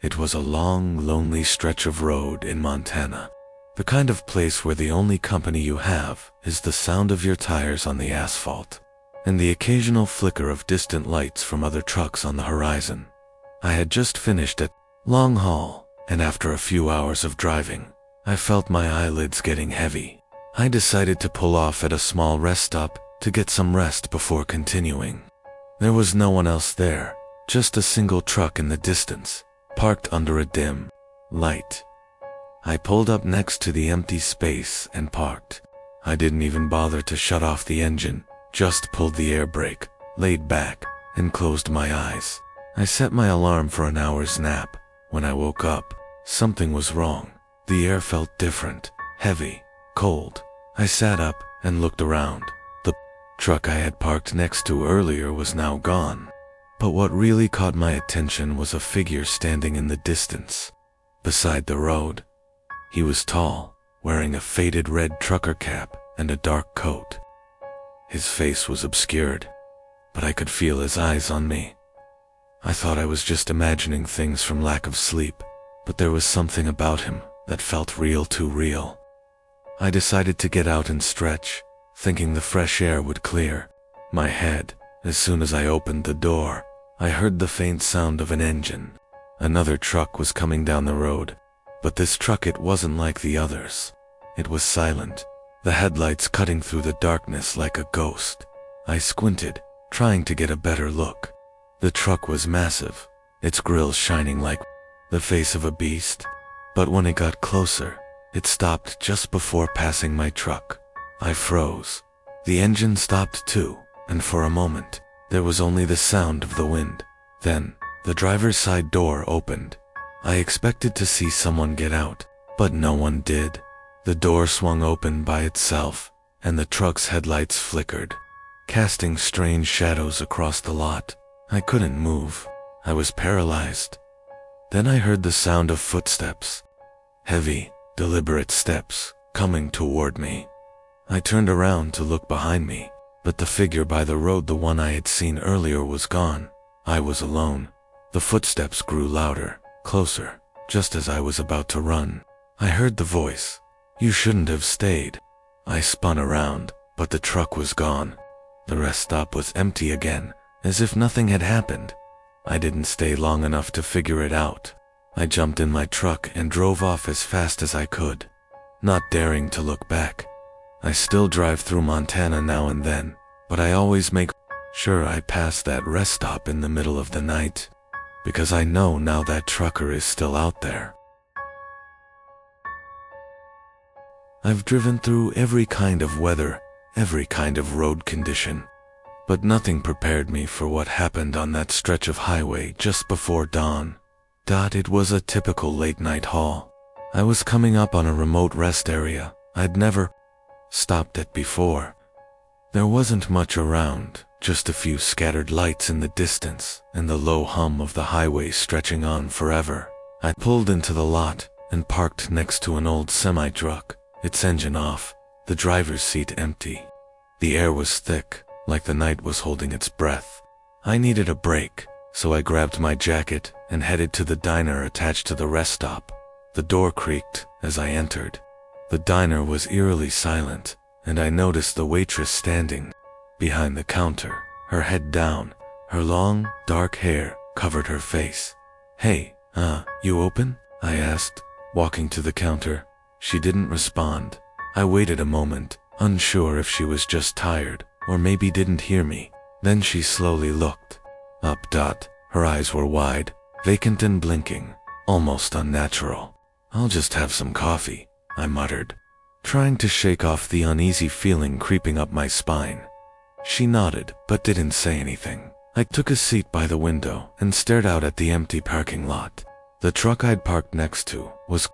It was a long, lonely stretch of road in Montana. The kind of place where the only company you have is the sound of your tires on the asphalt, and the occasional flicker of distant lights from other trucks on the horizon. I had just finished a long haul, and after a few hours of driving, I felt my eyelids getting heavy. I decided to pull off at a small rest stop to get some rest before continuing. There was no one else there, just a single truck in the distance, parked under a dim light. I pulled up next to the empty space and parked. I didn't even bother to shut off the engine, just pulled the air brake, laid back, and closed my eyes. I set my alarm for an hour's nap. When I woke up, something was wrong. The air felt different, heavy, cold. I sat up and looked around. The truck I had parked next to earlier was now gone. But what really caught my attention was a figure standing in the distance, beside the road. He was tall, wearing a faded red trucker cap and a dark coat. His face was obscured, but I could feel his eyes on me. I thought I was just imagining things from lack of sleep, but there was something about him that felt real too real. I decided to get out and stretch, thinking the fresh air would clear my head. As soon as I opened the door, I heard the faint sound of an engine. Another truck was coming down the road, but this truck, it wasn't like the others. It was silent, the headlights cutting through the darkness like a ghost. I squinted, trying to get a better look. The truck was massive, its grills shining like the face of a beast. But when it got closer, it stopped just before passing my truck. I froze. The engine stopped too, and for a moment, there was only the sound of the wind. Then, the driver's side door opened. I expected to see someone get out, but no one did. The door swung open by itself, and the truck's headlights flickered, casting strange shadows across the lot. I couldn't move. I was paralyzed. Then I heard the sound of footsteps. Heavy, deliberate steps, coming toward me. I turned around to look behind me, but the figure by the road, the one I had seen earlier, was gone. I was alone. The footsteps grew louder, closer. Just as I was about to run, I heard the voice. "You shouldn't have stayed." I spun around, but the truck was gone. The rest stop was empty again, as if nothing had happened. I didn't stay long enough to figure it out. I jumped in my truck and drove off as fast as I could, not daring to look back. I still drive through Montana now and then, but I always make sure I pass that rest stop in the middle of the night, because I know now that trucker is still out there. I've driven through every kind of weather, every kind of road condition, but nothing prepared me for what happened on that stretch of highway just before dawn. It was a typical late-night haul. I was coming up on a remote rest area I'd never stopped at before. There wasn't much around, just a few scattered lights in the distance and the low hum of the highway stretching on forever. I pulled into the lot and parked next to an old semi-truck, its engine off, the driver's seat empty. The air was thick, like the night was holding its breath. I needed a break, so I grabbed my jacket and headed to the diner attached to the rest stop. The door creaked as I entered. The diner was eerily silent, and I noticed the waitress standing behind the counter, her head down. Her long, dark hair covered her face. "Hey, you open?" I asked, walking to the counter. She didn't respond. I waited a moment, unsure if she was just tired or maybe didn't hear me. Then she slowly looked up. Her eyes were wide, vacant and blinking, almost unnatural. "I'll just have some coffee," I muttered, trying to shake off the uneasy feeling creeping up my spine. She nodded, but didn't say anything. I took a seat by the window and stared out at the empty parking lot. The truck I'd parked next to was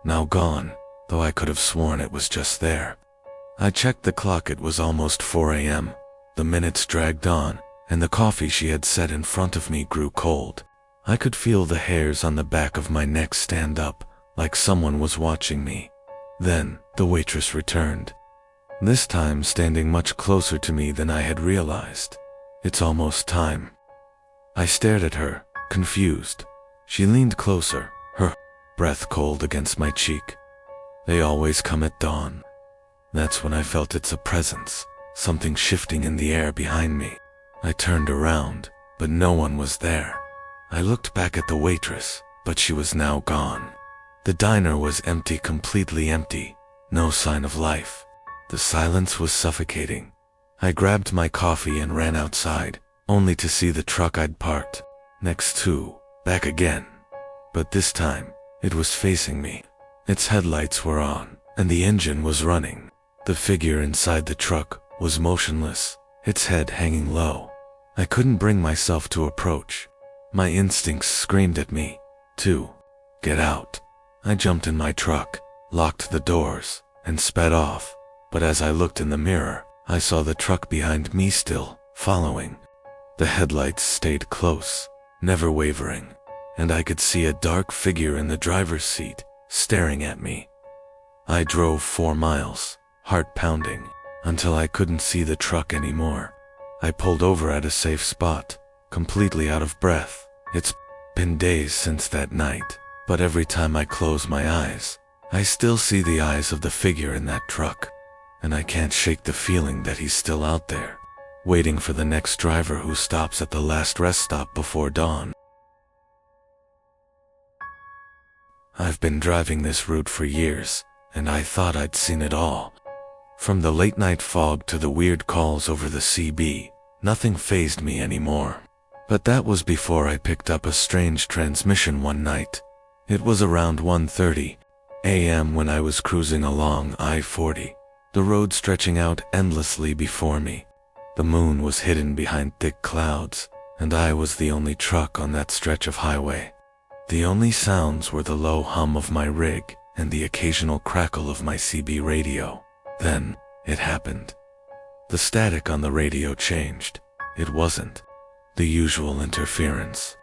now gone, though I could have sworn it was just there. I checked the clock. It was almost 4 a.m. The minutes dragged on, and the coffee she had set in front of me grew cold. I could feel the hairs on the back of my neck stand up, like someone was watching me. Then, the waitress returned, this time standing much closer to me than I had realized. "It's almost time." I stared at her, confused. She leaned closer, her breath cold against my cheek. They always come at dawn. That's when I felt it's a presence, something shifting in the air behind me. I turned around, but no one was there. I looked back at the waitress, but she was now gone. The diner was empty, completely empty. No sign of life. The silence was suffocating. I grabbed my coffee and ran outside, only to see the truck I'd parked next to back again. But this time, it was facing me. Its headlights were on, and the engine was running. The figure inside the truck was motionless, its head hanging low. I couldn't bring myself to approach. My instincts screamed at me to get out. I jumped in my truck, locked the doors, and sped off. But as I looked in the mirror, I saw the truck behind me still following. The headlights stayed close, never wavering, and I could see a dark figure in the driver's seat, staring at me. I drove 4 miles, heart pounding, until I couldn't see the truck anymore. I pulled over at a safe spot, completely out of breath. It's been days since that night, but every time I close my eyes, I still see the eyes of the figure in that truck, and I can't shake the feeling that he's still out there, waiting for the next driver who stops at the last rest stop before dawn. I've been driving this route for years, and I thought I'd seen it all. From the late-night fog to the weird calls over the CB, nothing fazed me anymore. But that was before I picked up a strange transmission one night. It was around 1:30 a.m. when I was cruising along I-40, the road stretching out endlessly before me. The moon was hidden behind thick clouds, and I was the only truck on that stretch of highway. The only sounds were the low hum of my rig and the occasional crackle of my CB radio. Then, it happened. The static on the radio changed. It wasn't the usual interference.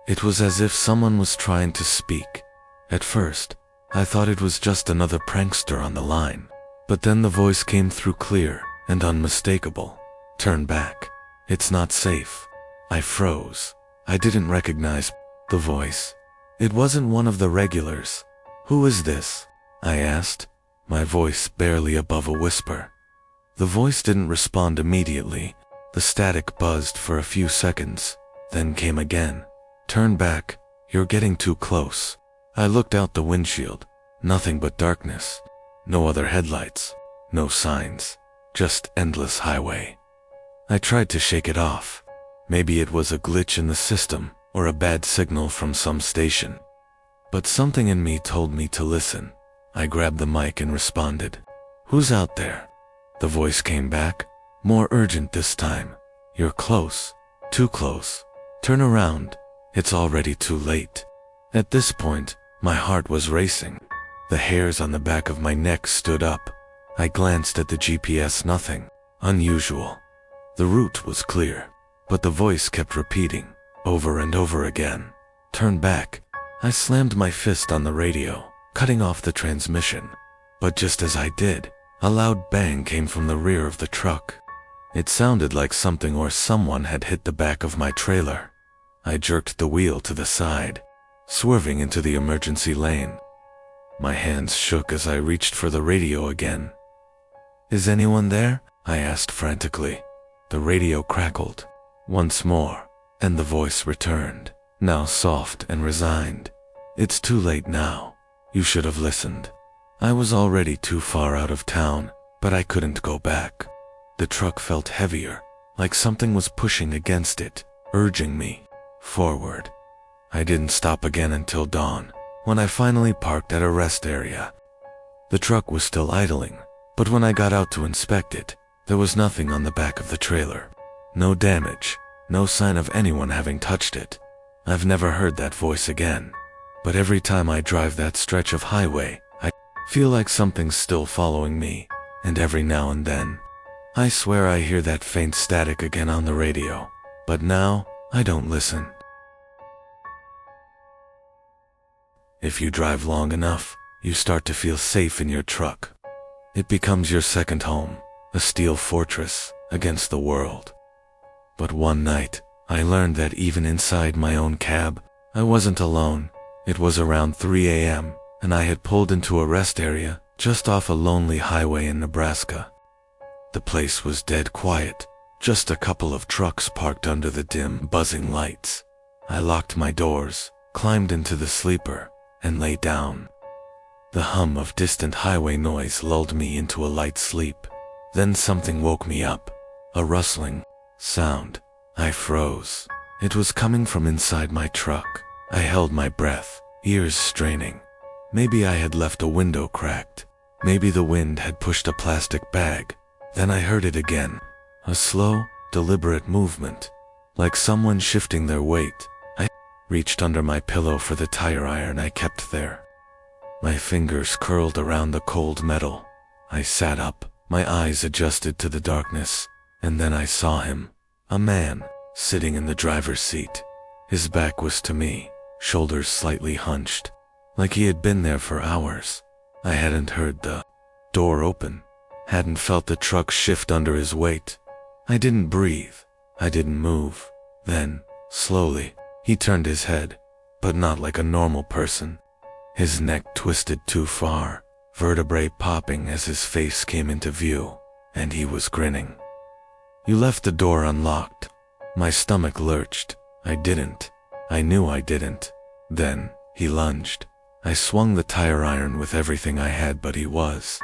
It was as if someone was trying to speak. At first, I thought it was just another prankster on the line. But then the voice came through clear and unmistakable. Turn back. It's not safe. I froze. I didn't recognize the voice. It wasn't one of the regulars. Who is this? I asked, my voice barely above a whisper. The voice didn't respond immediately. The static buzzed for a few seconds, then came again. Turn back. You're getting too close. I looked out the windshield. Nothing but darkness. No other headlights. No signs. Just endless highway. I tried to shake it off. Maybe it was a glitch in the system or a bad signal from some station. But something in me told me to listen. I grabbed the mic and responded. Who's out there? The voice came back, more urgent this time. You're close. Too close. Turn around. It's already too late. At this point, my heart was racing. The hairs on the back of my neck stood up. I glanced at the GPS. Nothing unusual. The route was clear, but the voice kept repeating, over and over again. Turn back. I slammed my fist on the radio, cutting off the transmission. But just as I did, a loud bang came from the rear of the truck. It sounded like something or someone had hit the back of my trailer. I jerked the wheel to the side, swerving into the emergency lane. My hands shook as I reached for the radio again. Is anyone there? I asked frantically. The radio crackled once more, and the voice returned, now soft and resigned. It's too late now. You should have listened. I was already too far out of town, but I couldn't go back. The truck felt heavier, like something was pushing against it, urging me forward. I didn't stop again until dawn, when I finally parked at a rest area. The truck was still idling, but when I got out to inspect it, there was nothing on the back of the trailer. No damage, no sign of anyone having touched it. I've never heard that voice again, but every time I drive that stretch of highway, I feel like something's still following me, and every now and then, I swear I hear that faint static again on the radio, but now, I don't listen. If you drive long enough, you start to feel safe in your truck. It becomes your second home, a steel fortress against the world. But one night, I learned that even inside my own cab, I wasn't alone. It was around 3 a.m., and I had pulled into a rest area just off a lonely highway in Nebraska. The place was dead quiet, just a couple of trucks parked under the dim, buzzing lights. I locked my doors, climbed into the sleeper, and lay down. The hum of distant highway noise lulled me into a light sleep. Then something woke me up, a rustling sound. I froze. It was coming from inside my truck. I held my breath, ears straining. Maybe I had left a window cracked. Maybe the wind had pushed a plastic bag. Then I heard it again. A slow, deliberate movement, like someone shifting their weight. I reached under my pillow for the tire iron I kept there. My fingers curled around the cold metal. I sat up, my eyes adjusted to the darkness, and then I saw him. A man, sitting in the driver's seat. His back was to me, shoulders slightly hunched, like he had been there for hours. I hadn't heard the door open, hadn't felt the truck shift under his weight. I didn't breathe. I didn't move. Then, slowly, he turned his head, but not like a normal person. His neck twisted too far, vertebrae popping as his face came into view, and he was grinning. "You left the door unlocked." My stomach lurched. I didn't. I knew I didn't. Then, he lunged. I swung the tire iron with everything I had, but he was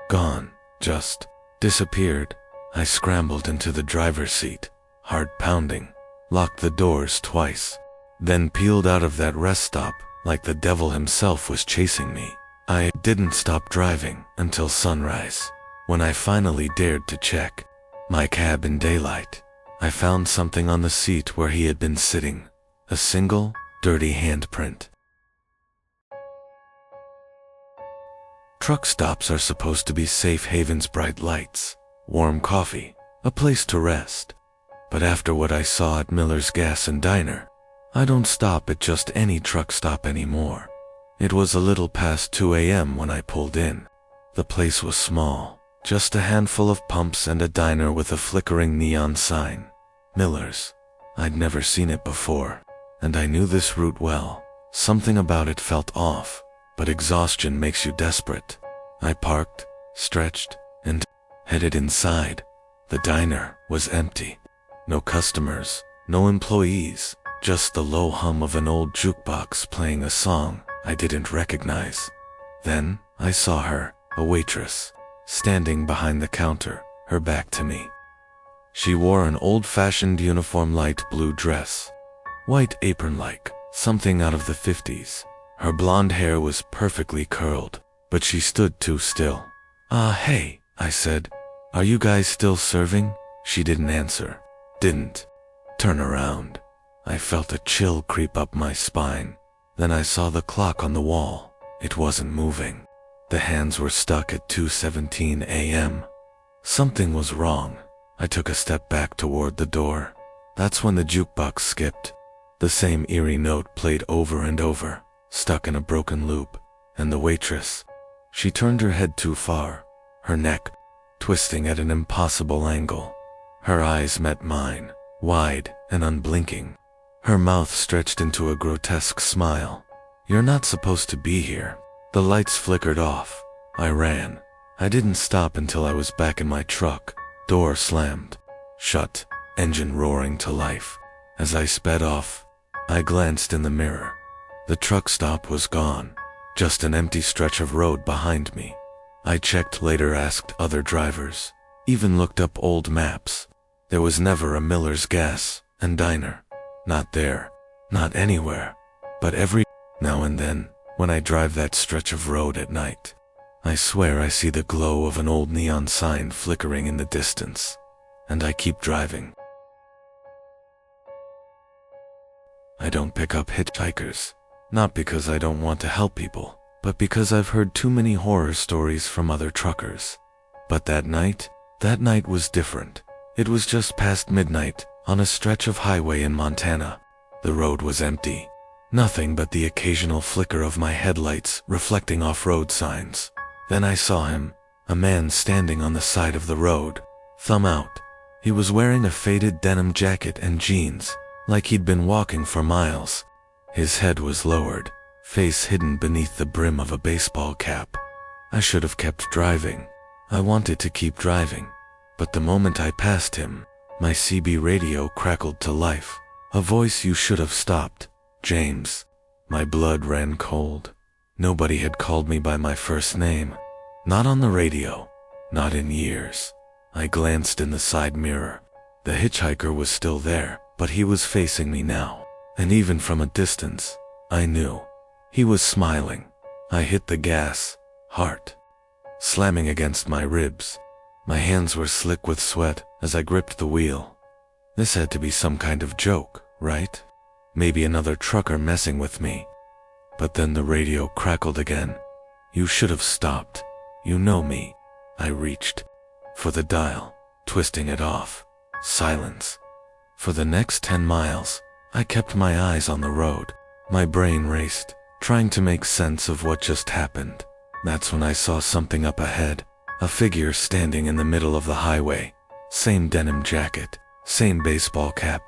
gone, just disappeared. I scrambled into the driver's seat, heart pounding, locked the doors twice, then peeled out of that rest stop like the devil himself was chasing me. I didn't stop driving until sunrise. When I finally dared to check my cab in daylight, I found something on the seat where he had been sitting, a single, dirty handprint. Truck stops are supposed to be safe havens, bright lights, warm coffee, a place to rest. But after what I saw at Miller's Gas and Diner, I don't stop at just any truck stop anymore. It was a little past 2 a.m. when I pulled in. The place was small, just a handful of pumps and a diner with a flickering neon sign. Miller's. I'd never seen it before, and I knew this route well. Something about it felt off, but exhaustion makes you desperate. I parked, stretched, and headed inside. The diner was empty. No customers, no employees, just the low hum of an old jukebox playing a song I didn't recognize. Then I saw her, a waitress, standing behind the counter, her back to me. She wore an old-fashioned uniform light blue dress, white apron-like, something out of the 50s. Her blonde hair was perfectly curled, but she stood too still. Hey, I said. "Are you guys still serving?" She didn't answer. Didn't turn around. I felt a chill creep up my spine. Then I saw the clock on the wall. It wasn't moving. The hands were stuck at 2:17 a.m. Something was wrong. I took a step back toward the door. That's when the jukebox skipped. The same eerie note played over and over, stuck in a broken loop. And the waitress, she turned her head too far, her neck twisting at an impossible angle. Her eyes met mine, wide and unblinking. Her mouth stretched into a grotesque smile. "You're not supposed to be here." The lights flickered off. I ran. I didn't stop until I was back in my truck. Door slammed shut, engine roaring to life. As I sped off, I glanced in the mirror. The truck stop was gone, just an empty stretch of road behind me. I checked later, asked other drivers, even looked up old maps. There was never a Miller's Gas and Diner. Not there, not anywhere. But every now and then, when I drive that stretch of road at night, I swear I see the glow of an old neon sign flickering in the distance, and I keep driving. I don't pick up hitchhikers, not because I don't want to help people, but because I've heard too many horror stories from other truckers. But that night was different. It was just past midnight, on a stretch of highway in Montana. The road was empty. Nothing but the occasional flicker of my headlights reflecting off road signs. Then I saw him, a man standing on the side of the road, thumb out. He was wearing a faded denim jacket and jeans, like he'd been walking for miles. His head was lowered, face hidden beneath the brim of a baseball cap. I should have kept driving. I wanted to keep driving, but the moment I passed him, my CB radio crackled to life. A voice: "You should have stopped, James." My blood ran cold. Nobody had called me by my first name. Not on the radio, not in years. I glanced in the side mirror. The hitchhiker was still there, but he was facing me now. And even from a distance, I knew. He was smiling. I hit the gas, heart slamming against my ribs. My hands were slick with sweat as I gripped the wheel. This had to be some kind of joke, right? Maybe another trucker messing with me. But then the radio crackled again. "You should have stopped. You know me." I reached for the dial, twisting it off. Silence. For the next 10 miles, I kept my eyes on the road. My brain raced, trying to make sense of what just happened. That's when I saw something up ahead. A figure standing in the middle of the highway. Same denim jacket, same baseball cap.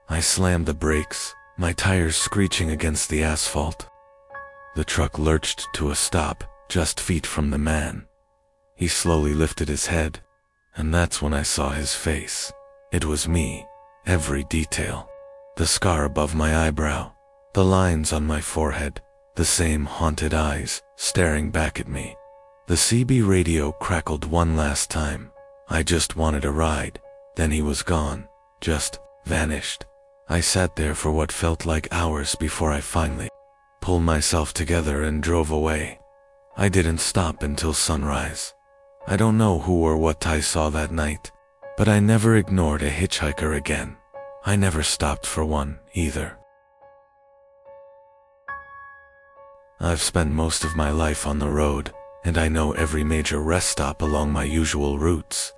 I slammed the brakes, my tires screeching against the asphalt. The truck lurched to a stop, just feet from the man. He slowly lifted his head, and that's when I saw his face. It was me, every detail. The scar above my eyebrow, the lines on my forehead, the same haunted eyes staring back at me. The CB radio crackled one last time. I just wanted a ride. Then he was gone, just vanished. I sat there for what felt like hours before I finally pulled myself together and drove away. I didn't stop until sunrise. I don't know who or what I saw that night, but I never ignored a hitchhiker again. I never stopped for one, either. I've spent most of my life on the road, and I know every major rest stop along my usual routes.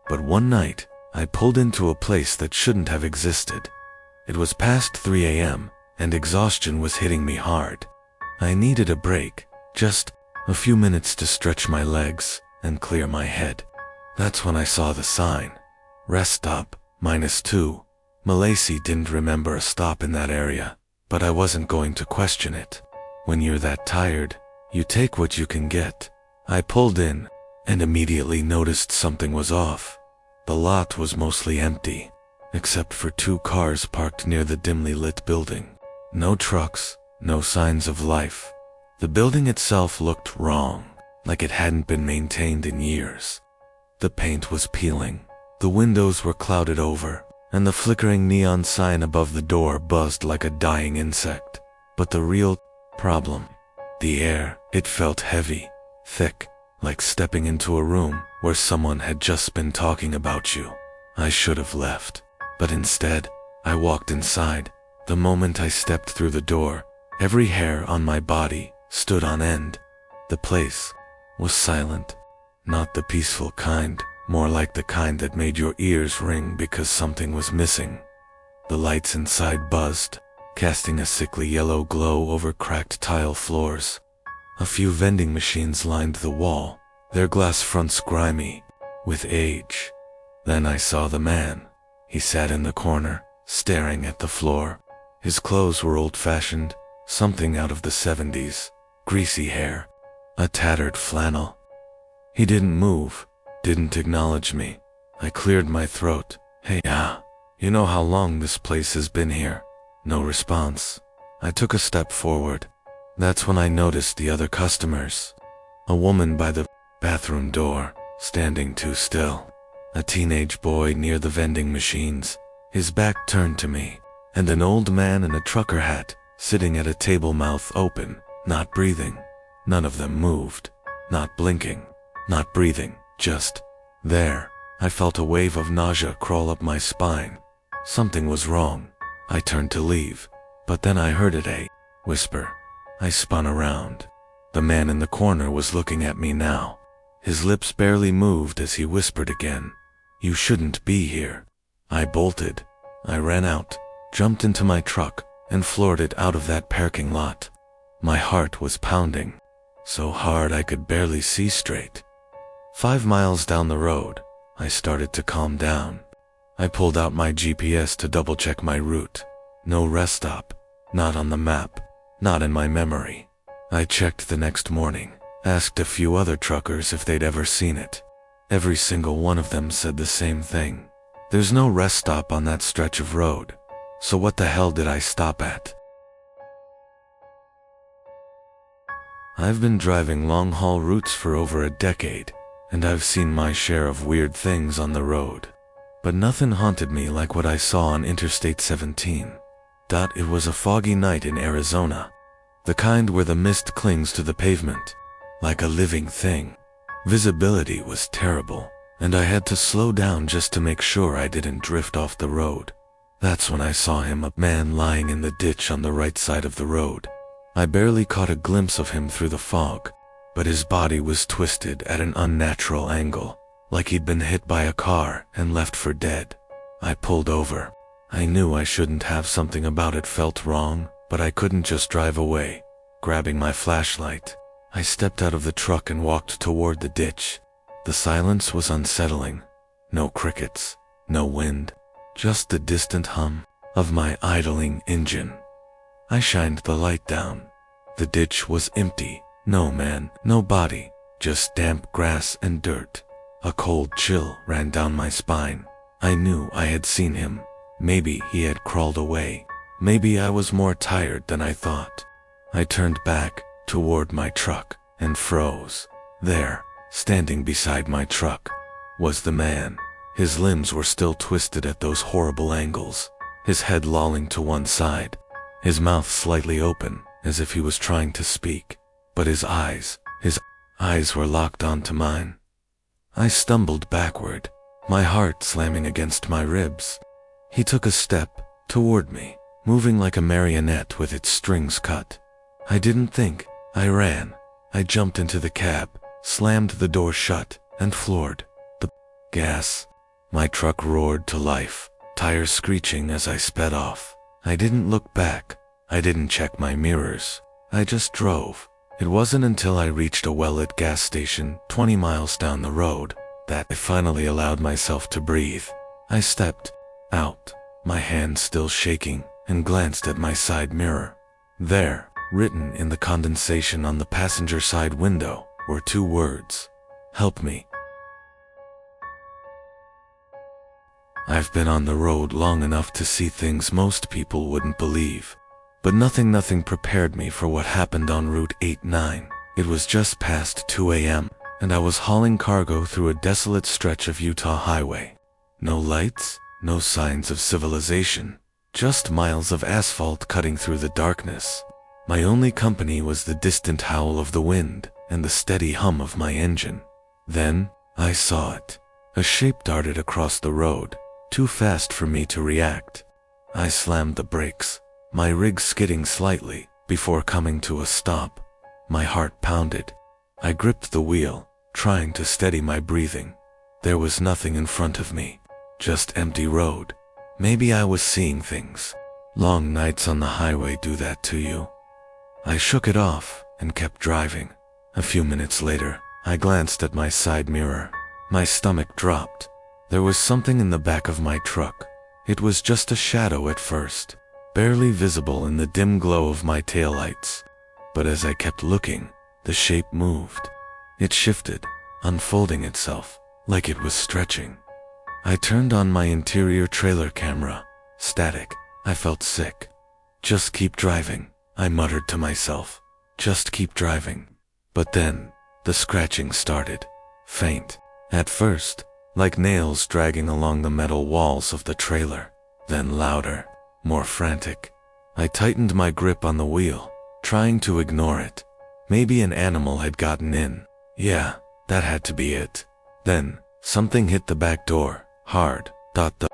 But one night, I pulled into a place that shouldn't have existed. It was past 3 a.m., and exhaustion was hitting me hard. I needed a break, just a few minutes to stretch my legs and clear my head. That's when I saw the sign. Rest stop, -2. Malaysia didn't remember a stop in that area, but I wasn't going to question it. When you're that tired, you take what you can get. I pulled in, and immediately noticed something was off. The lot was mostly empty, except for 2 cars parked near the dimly lit building. No trucks, no signs of life. The building itself looked wrong, like it hadn't been maintained in years. The paint was peeling, the windows were clouded over, and the flickering neon sign above the door buzzed like a dying insect. But the real problem, the air, it felt heavy, thick, like stepping into a room where someone had just been talking about you. I should have left, but instead, I walked inside. The moment I stepped through the door, every hair on my body stood on end. The place was silent, not the peaceful kind, more like the kind that made your ears ring because something was missing. The lights inside buzzed, casting a sickly yellow glow over cracked tile floors. A few vending machines lined the wall, their glass fronts grimy with age. Then I saw the man. He sat in the corner, staring at the floor. His clothes were old-fashioned, something out of the 70s. Greasy hair, a tattered flannel. He didn't move, didn't acknowledge me. I cleared my throat. "Hey, you know how long this place has been here?" No response. I took a step forward. That's when I noticed the other customers. A woman by the bathroom door, standing too still. A teenage boy near the vending machines, his back turned to me. And an old man in a trucker hat, sitting at a table, mouth open, not breathing. None of them moved, not blinking, not breathing, just there. I felt a wave of nausea crawl up my spine. Something was wrong. I turned to leave, but then I heard a whisper. I spun around. The man in the corner was looking at me now. His lips barely moved as he whispered again, "You shouldn't be here." I bolted. I ran out, jumped into my truck, and floored it out of that parking lot. My heart was pounding, so hard I could barely see straight. 5 miles down the road, I started to calm down. I pulled out my GPS to double-check my route. No rest stop, Not on the map. Not in my memory. I checked the next morning, asked a few other truckers if they'd ever seen it. Every single one of them said the same thing. There's no rest stop on that stretch of road. So what the hell did I stop at? I've been driving long-haul routes for over a decade, and I've seen my share of weird things on the road. But nothing haunted me like what I saw on Interstate 17. It was a foggy night in Arizona. The kind where the mist clings to the pavement, like a living thing. Visibility was terrible, and I had to slow down just to make sure I didn't drift off the road. That's when I saw him, a man lying in the ditch on the right side of the road. I barely caught a glimpse of him through the fog, but his body was twisted at an unnatural angle, like he'd been hit by a car and left for dead. I pulled over. I knew I shouldn't have. Something about it felt wrong, but I couldn't just drive away. Grabbing my flashlight, I stepped out of the truck and walked toward the ditch. The silence was unsettling. No crickets, no wind, just the distant hum of my idling engine. I shined the light down. The ditch was empty. No man, no body, just damp grass and dirt. A cold chill ran down my spine. I knew I had seen him. Maybe he had crawled away. Maybe I was more tired than I thought. I turned back toward my truck and froze. There, standing beside my truck, was the man. His limbs were still twisted at those horrible angles, his head lolling to one side, his mouth slightly open as if he was trying to speak, but his eyes were locked onto mine. I stumbled backward, my heart slamming against my ribs. He took a step toward me, moving like a marionette with its strings cut. I didn't think, I ran. I jumped into the cab, slammed the door shut, and floored the gas. My truck roared to life, tires screeching as I sped off. I didn't look back. I didn't check my mirrors. I just drove. It wasn't until I reached a well-lit gas station 20 miles down the road that I finally allowed myself to breathe. I stepped out, my hand still shaking, and glanced at my side mirror. There, written in the condensation on the passenger side window, were 2 words: "Help me." I've been on the road long enough to see things most people wouldn't believe. But nothing prepared me for what happened on Route 89. It was just past 2 a.m., and I was hauling cargo through a desolate stretch of Utah highway. No lights, no signs of civilization, just miles of asphalt cutting through the darkness. My only company was the distant howl of the wind and the steady hum of my engine. Then, I saw it. A shape darted across the road, too fast for me to react. I slammed the brakes, my rig skidding slightly before coming to a stop. My heart pounded. I gripped the wheel, trying to steady my breathing. There was nothing in front of me, just empty road. Maybe I was seeing things. Long nights on the highway do that to you. I shook it off and kept driving. A few minutes later, I glanced at my side mirror. My stomach dropped. There was something in the back of my truck. It was just a shadow at first, barely visible in the dim glow of my taillights. But as I kept looking, the shape moved. It shifted, unfolding itself, like it was stretching. I turned on my interior trailer camera. Static. I felt sick. "Just keep driving," I muttered to myself. "Just keep driving." But then, the scratching started. Faint. At first, like nails dragging along the metal walls of the trailer. Then louder. More frantic. I tightened my grip on the wheel, trying to ignore it. Maybe an animal had gotten in. Yeah, that had to be it. Then, something hit the back door, hard. The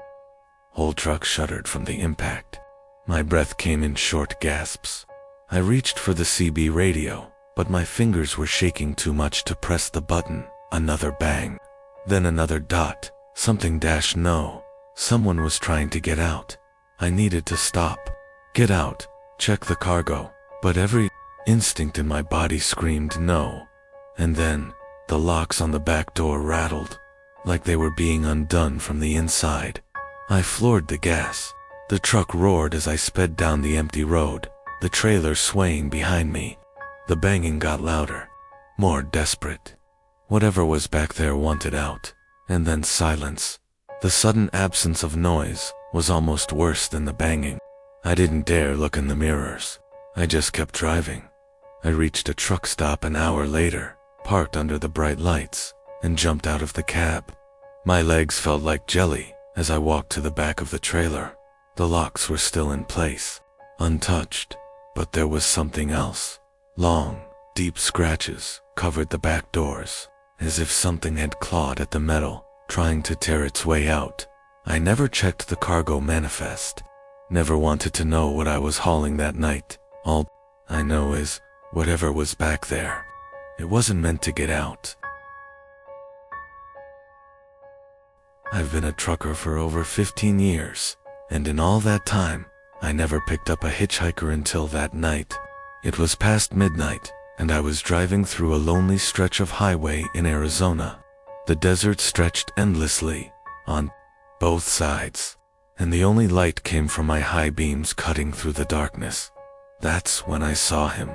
whole truck shuddered from the impact. My breath came in short gasps. I reached for the CB radio, but my fingers were shaking too much to press the button. Another bang. Then another dot. Something dash no. Someone was trying to get out. I needed to stop. Get out. Check the cargo. But every instinct in my body screamed no. And then, the locks on the back door rattled, like they were being undone from the inside. I floored the gas. The truck roared as I sped down the empty road, the trailer swaying behind me. The banging got louder, more desperate. Whatever was back there wanted out. And then silence. The sudden absence of noise was almost worse than the banging. I didn't dare look in the mirrors. I just kept driving. I reached a truck stop an hour later, parked under the bright lights, and jumped out of the cab. My legs felt like jelly as I walked to the back of the trailer. The locks were still in place, untouched, but there was something else. Long, deep scratches covered the back doors, as if something had clawed at the metal, trying to tear its way out. I never checked the cargo manifest. Never wanted to know what I was hauling that night. All I know is, whatever was back there, it wasn't meant to get out. I've been a trucker for over 15 years, and in all that time, I never picked up a hitchhiker until that night. It was past midnight, and I was driving through a lonely stretch of highway in Arizona. The desert stretched endlessly, on both sides, and the only light came from my high beams cutting through the darkness. That's when I saw him.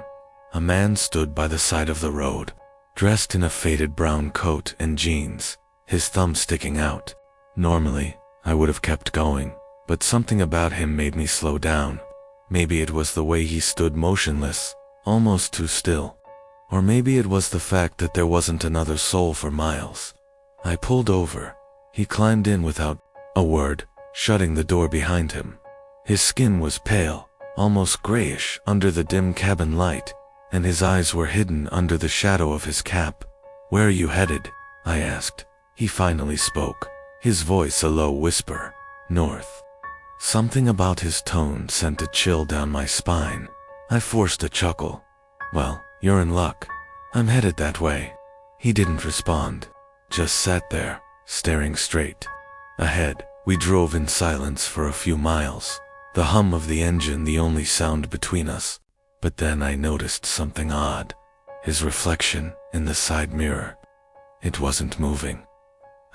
A man stood by the side of the road, dressed in a faded brown coat and jeans, his thumb sticking out. Normally, I would have kept going, but something about him made me slow down. Maybe it was the way he stood motionless, almost too still. Or maybe it was the fact that there wasn't another soul for miles. I pulled over. He climbed in without a word, shutting the door behind him. His skin was pale, almost grayish under the dim cabin light, and his eyes were hidden under the shadow of his cap. "Where are you headed?" I asked. He finally spoke, his voice a low whisper. "North." Something about his tone sent a chill down my spine. I forced a chuckle. "Well, you're in luck. I'm headed that way." He didn't respond, just sat there, staring straight ahead. We drove in silence for a few miles, the hum of the engine the only sound between us. But then I noticed something odd. His reflection in the side mirror. It wasn't moving.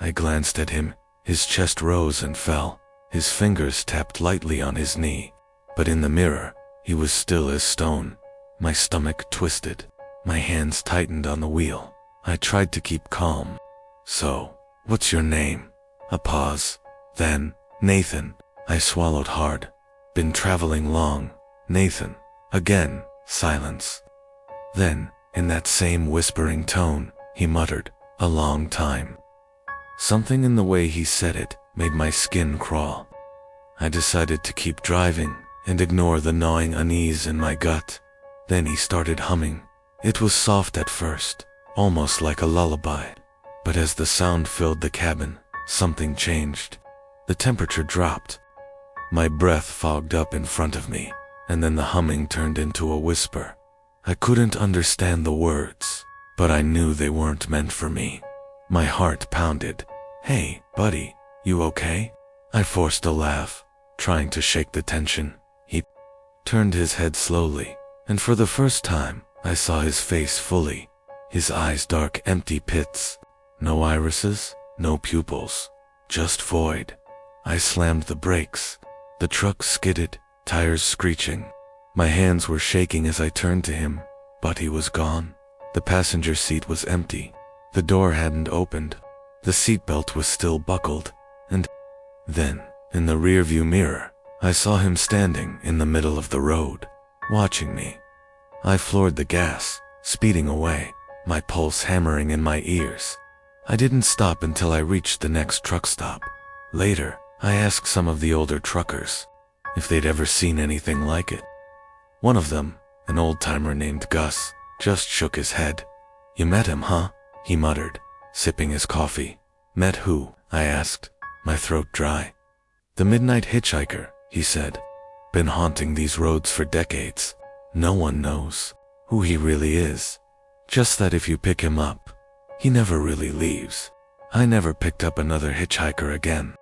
I glanced at him. His chest rose and fell. His fingers tapped lightly on his knee. But in the mirror, he was still as stone. My stomach twisted. My hands tightened on the wheel. I tried to keep calm. "So, what's your name?" A pause. Then, "Nathan." I swallowed hard. "Been traveling long, Nathan." Again, silence. Then, in that same whispering tone, he muttered, "A long time." Something in the way he said it made my skin crawl. I decided to keep driving and ignore the gnawing unease in my gut. Then he started humming. It was soft at first, almost like a lullaby. But as the sound filled the cabin, something changed. The temperature dropped. My breath fogged up in front of me, and then the humming turned into a whisper. I couldn't understand the words, but I knew they weren't meant for me. My heart pounded. "Hey, buddy, you okay?" I forced a laugh, trying to shake the tension. He turned his head slowly, and for the first time, I saw his face fully. His eyes dark, empty pits. No irises, no pupils, just void. I slammed the brakes. The truck skidded, tires screeching. My hands were shaking as I turned to him, but he was gone. The passenger seat was empty. The door hadn't opened. The seatbelt was still buckled. And then, in the rearview mirror, I saw him standing in the middle of the road, watching me. I floored the gas, speeding away, my pulse hammering in my ears. I didn't stop until I reached the next truck stop. Later, I asked some of the older truckers if they'd ever seen anything like it. One of them, an old-timer named Gus, just shook his head. "You met him, huh?" he muttered, sipping his coffee. "Met who?" I asked, my throat dry. "The midnight hitchhiker," he said. "Been haunting these roads for decades. No one knows who he really is. Just that if you pick him up, he never really leaves." I never picked up another hitchhiker again.